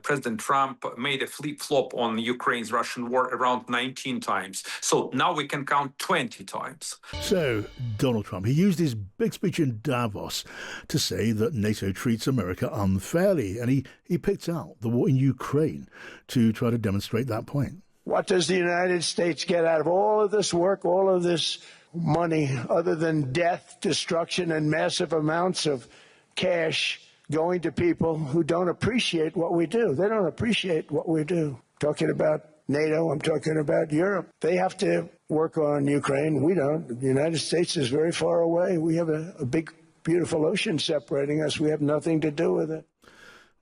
President Trump made a flip-flop on Ukraine's Russian war around 19 times. So now we can count 20 times. So, Donald Trump, he used his big speech in Davos to say that NATO treats America unfairly, and he picked out the war in Ukraine to try to demonstrate that point. What does the United States get out of all of this work, all of this money, other than death, destruction, and massive amounts of cash going to people who don't appreciate what we do? They don't appreciate what we do. Talking about NATO, I'm talking about Europe. They have to work on Ukraine. We don't. The United States is very far away. We have a big, beautiful ocean separating us. We have nothing to do with it.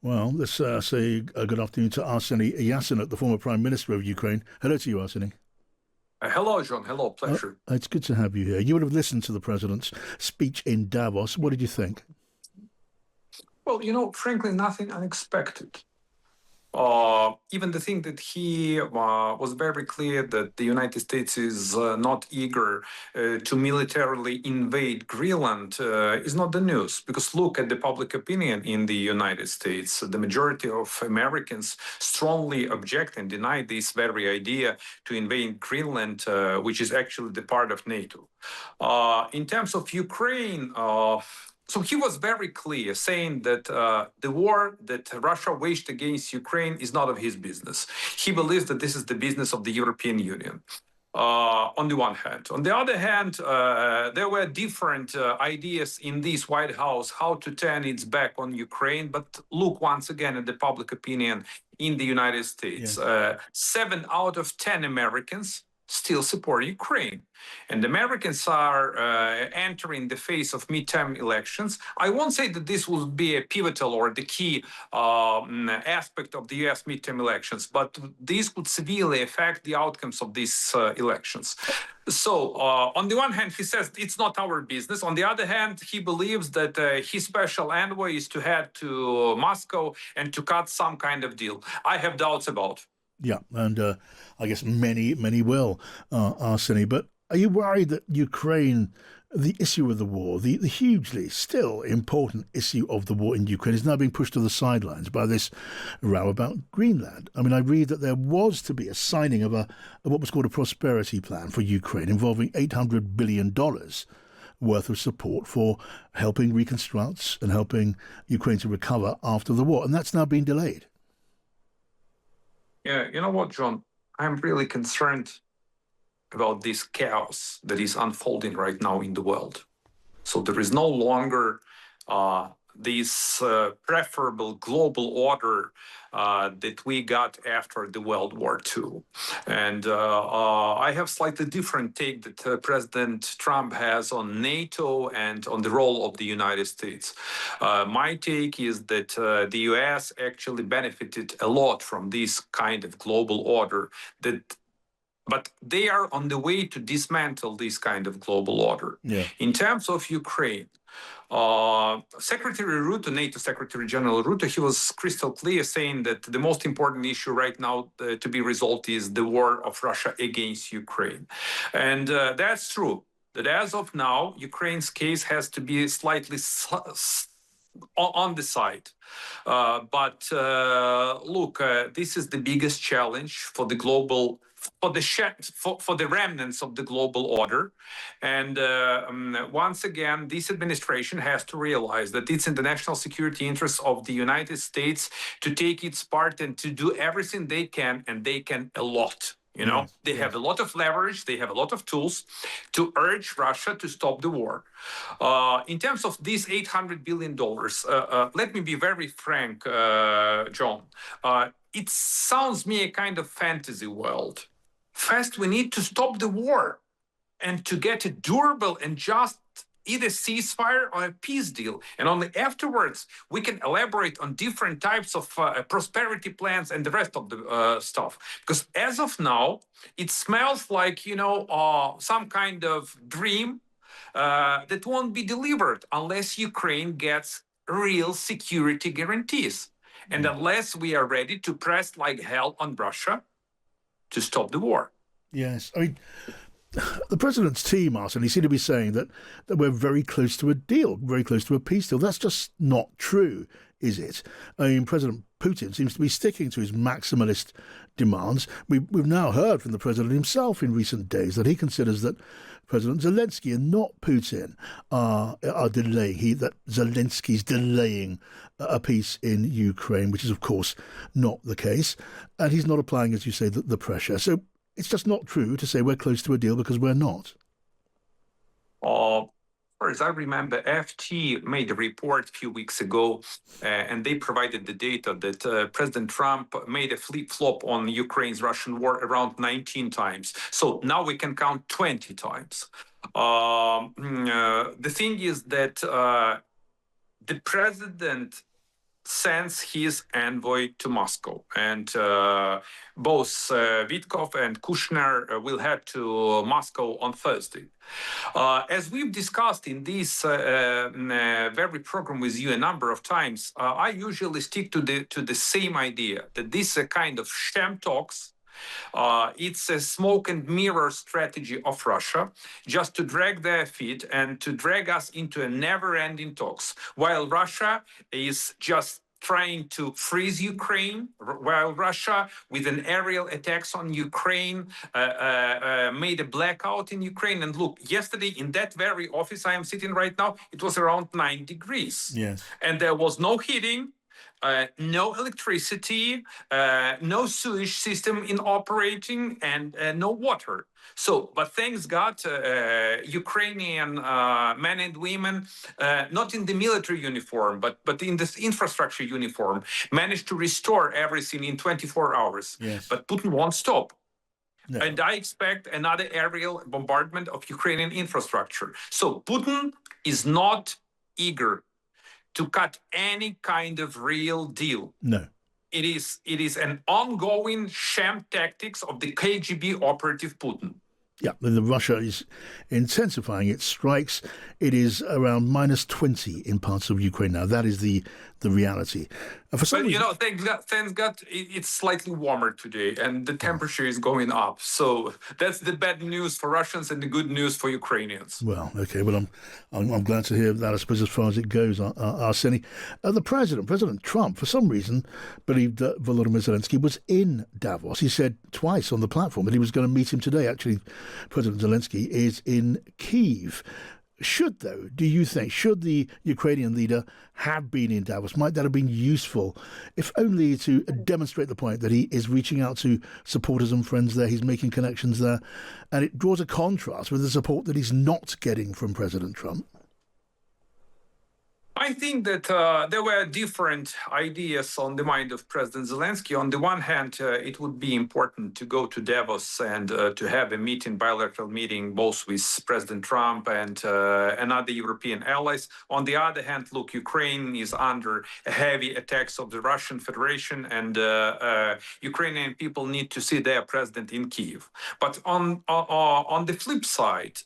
Well, let's say good afternoon to Arseniy Yatseniuk, the former Prime Minister of Ukraine. Hello to you, Arseniy. Hello, John. Hello, pleasure. It's good to have you here. You would have listened to the president's speech in Davos. What did you think? Well, frankly, nothing unexpected. Even the thing that he was very clear that the United States is not eager to militarily invade Greenland is not the news. Because look at the public opinion in the United States. The majority of Americans strongly object and deny this very idea to invade Greenland, which is actually the part of NATO. In terms of Ukraine, so he was very clear, saying that the war that Russia waged against Ukraine is not of his business. He believes that this is the business of the European Union, on the one hand. On the other hand, there were different ideas in this White House how to turn its back on Ukraine. But look once again at the public opinion in the United States. Yes. 7 out of 10 Americans still support Ukraine. And Americans are entering the phase of midterm elections. I won't say that this will be a pivotal or the key aspect of the U.S. midterm elections, but this would severely affect the outcomes of these elections. So on the one hand, he says it's not our business. On the other hand, he believes that his special envoy is to head to Moscow and to cut some kind of deal. I have doubts about. Yeah, and I guess many will, Arseniy. But are you worried that Ukraine, the issue of the war, the hugely still important issue of the war in Ukraine, is now being pushed to the sidelines by this row about Greenland? I mean, I read that there was to be a signing of what was called a prosperity plan for Ukraine involving $800 billion worth of support for helping reconstruct and helping Ukraine to recover after the war. And that's now been delayed. Yeah, you know what, John? I'm really concerned about this chaos that is unfolding right now in the world. So there is no longer this preferable global order that we got after the World War II. And I have slightly different take that President Trump has on NATO and on the role of the United States. My take is that the US actually benefited a lot from this kind of global order, but they are on the way to dismantle this kind of global order. Yeah. In terms of Ukraine, Secretary Rutte, NATO Secretary General Rutte, he was crystal clear saying that the most important issue right now to be resolved is the war of Russia against Ukraine. And that's true, that as of now, Ukraine's case has to be slightly on the side. But look, this is the biggest challenge for the global for the remnants of the global order. And once again, this administration has to realize that it's in the national security interests of the United States to take its part and to do everything they can, and they can a lot. You know, they have a lot of leverage, they have a lot of tools to urge Russia to stop the war. In terms of these $800 billion, let me be very frank, John. It sounds me a kind of fantasy world. First, we need to stop the war and to get a durable and just either ceasefire or a peace deal. And only afterwards, we can elaborate on different types of prosperity plans and the rest of the stuff. Because as of now, it smells like, some kind of dream that won't be delivered unless Ukraine gets real security guarantees. And unless we are ready to press like hell on Russia to stop the war. Yes. I mean, The president's team, Arseniy, seem to be saying that we're very close to a deal, very close to a peace deal. That's just not true, is it? I mean, President Putin seems to be sticking to his maximalist demands. We've now heard from the president himself in recent days that he considers that President Zelensky and not Putin are delaying, that Zelensky's delaying a peace in Ukraine, which is, of course, not the case. And he's not applying, as you say, the pressure. So it's just not true to say we're close to a deal, because we're not. As I remember, FT made a report a few weeks ago, and they provided the data that President Trump made a flip-flop on Ukraine's Russian war around 19 times. So now we can count 20 times. The thing is that the president sends his envoy to Moscow, and both Witkov and Kushner will head to Moscow on Thursday. As we've discussed in this very program with you a number of times, I usually stick to the same idea, that this is a kind of sham talks. It's a smoke and mirror strategy of Russia, just to drag their feet and to drag us into a never-ending talks, while Russia is just trying to freeze Ukraine, while Russia, with an aerial attacks on Ukraine, made a blackout in Ukraine. And look, yesterday in that very office I am sitting right now, it was around 9 degrees. Yes. And there was no heating, no electricity, no sewage system in operating, and no water. So, but thanks God, Ukrainian men and women, not in the military uniform, but in this infrastructure uniform, managed to restore everything in 24 hours. Yes. But Putin won't stop. No. And I expect another aerial bombardment of Ukrainian infrastructure. So Putin is not eager to cut any kind of real deal. No. It is an ongoing sham tactics of the KGB operative Putin. Yeah, Russia is intensifying its strikes. It is around minus 20 in parts of Ukraine now. That is the reality. For some reason, thanks God, it's slightly warmer today, and the temperature is going up. So that's the bad news for Russians and the good news for Ukrainians. Well, okay. Well, I'm glad to hear that, I suppose, as far as it goes, Arseniy. The President Trump, for some reason, believed that Volodymyr Zelensky was in Davos. He said twice on the platform that he was going to meet him today. Actually, President Zelensky is in Kyiv. Should the Ukrainian leader have been in Davos? Might that have been useful, if only to demonstrate the point that he is reaching out to supporters and friends there, he's making connections there, and it draws a contrast with the support that he's not getting from President Trump? I think that there were different ideas on the mind of President Zelensky. On the one hand, it would be important to go to Davos and to have a meeting, bilateral meeting, both with President Trump and other European allies. On the other hand, look, Ukraine is under heavy attacks of the Russian Federation, and Ukrainian people need to see their president in Kyiv. But on the flip side,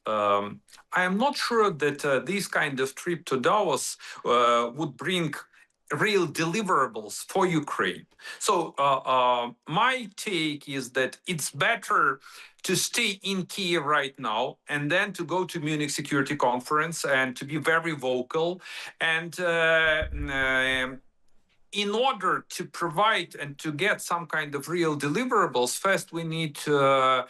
I am not sure that this kind of trip to Davos would bring real deliverables for Ukraine. So my take is that it's better to stay in Kyiv right now and then to go to Munich Security Conference and to be very vocal. And in order to provide and to get some kind of real deliverables, first we need to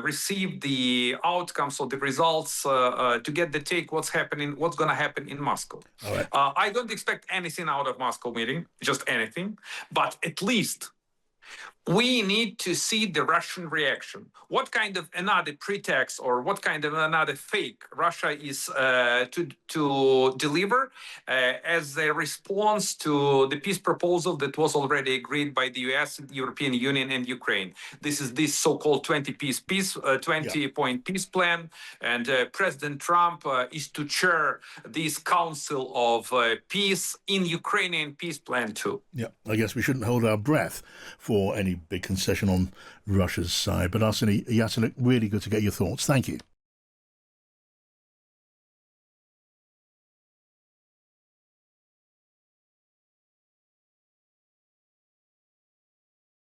receive the outcomes or the results, to get the take what's going to happen in Moscow. All right. I don't expect anything out of Moscow meeting, just anything, but at least we need to see the Russian reaction. What kind of another pretext or what kind of another fake Russia is to deliver as a response to the peace proposal that was already agreed by the US, the European Union, and Ukraine. This is this so-called 20-point peace plan, and President Trump is to chair this Council of Peace in Ukrainian peace plan too. Yeah, I guess we shouldn't hold our breath for any big concession on Russia's side. But Arseniy Yatseniuk, really good to get your thoughts. Thank you.